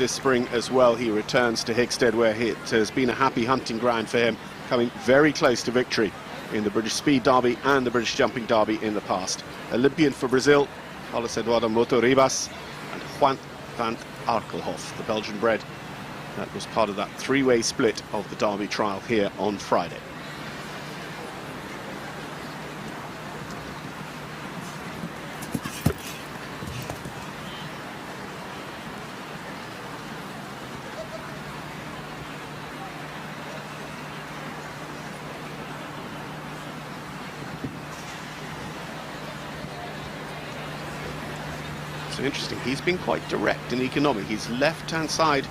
this spring as well. He returns to Hickstead, where it has been a happy hunting ground for him, coming very close to victory in the British Speed Derby and the British Jumping Derby in the past. Olympian for Brazil, Carlos Eduardo Moto Ribas, and Juan van Arkelhof, the Belgian bred. That was part of that three-way split of the Derby trial here on Friday. So interesting, he's been quite direct and economic. He's left-hand side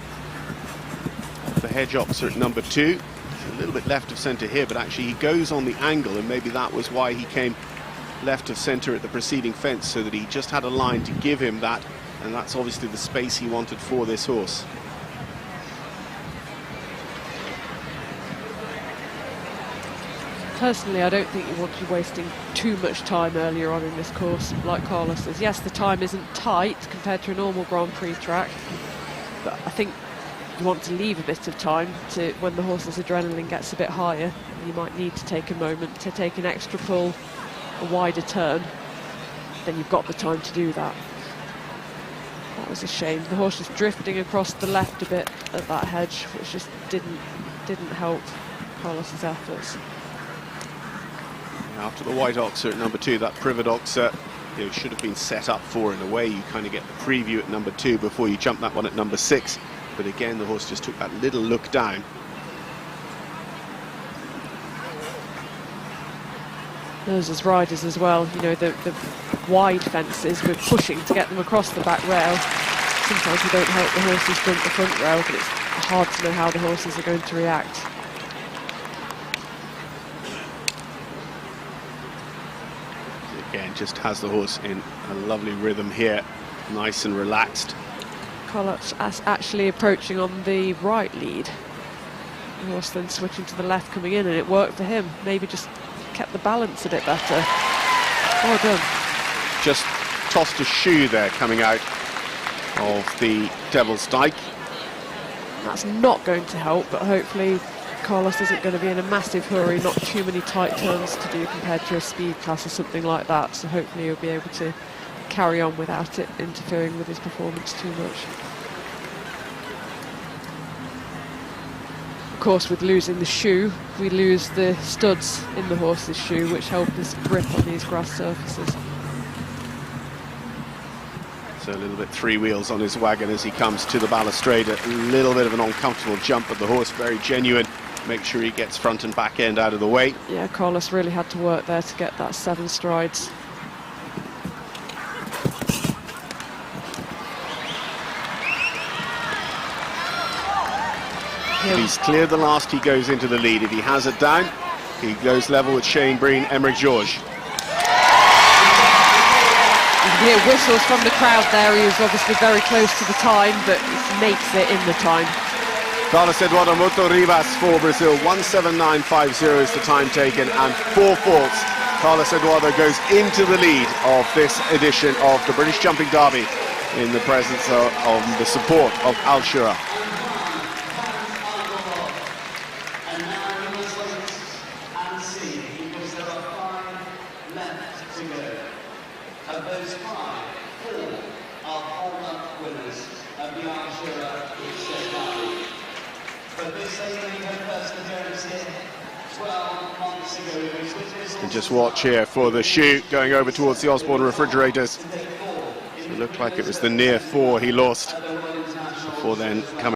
of the hedge opposite number 2. He's a little bit left of centre here, but actually he goes on the angle, and maybe that was why he came left of centre at the preceding fence, so that he just had a line to give him that, and that's obviously the space he wanted for this horse. Personally, I don't think you want to be wasting too much time earlier on in this course, like Carlos says. Yes, the time isn't tight compared to a normal Grand Prix track, but I think you want to leave a bit of time to when the horse's adrenaline gets a bit higher. You might need to take a moment to take an extra pull, a wider turn. Then you've got the time to do that. That was a shame. The horse was drifting across the left a bit at that hedge, which just didn't help Carlos's efforts. After the white oxer at number 2, that privet oxer, should have been set up for, in a way. You kind of get the preview at number 2 before you jump that one at number 6. But again, the horse just took that little look down. Those as riders as well, the wide fences, we're pushing to get them across the back rail. Sometimes we don't help the horses jump the front rail, but it's hard to know how the horses are going to react. Again, just has the horse in a lovely rhythm here, nice and relaxed. Carlos actually approaching on the right lead. The horse then switching to the left coming in, and it worked for him. Maybe just kept the balance a bit better. Well done. Just tossed a shoe there coming out of the Devil's Dyke. That's not going to help, but hopefully Carlos isn't going to be in a massive hurry, not too many tight turns to do compared to a speed class or something like that, so hopefully he'll be able to carry on without it interfering with his performance too much. Of course, with losing the shoe, we lose the studs in the horse's shoe, which help us grip on these grass surfaces. So a little bit three wheels on his wagon as he comes to the balustrade. A little bit of an uncomfortable jump, but the horse very genuine. Make sure he gets front and back end out of the way. Yeah, Carlos really had to work there to get that 7 strides. If he's cleared the last, he goes into the lead. If he has it down, he goes level with Shane Breen, Emmerich George. You can hear whistles from the crowd there. He was obviously very close to the time, but he makes it in the time. Carlos Eduardo Moto Ribas for Brazil, 1:79.50 is the time taken, and 4 faults. Carlos Eduardo goes into the lead of this edition of the British Jumping Derby in the presence of the support of Al Shura. Of those 5, 4 are hold-up winners of the HICKSTEAD Derby. But this lady her first appearance here 12 months ago. And just watch here for the shoot going over towards the Osborne refrigerators. It looked like it was the near 4 he lost before then coming.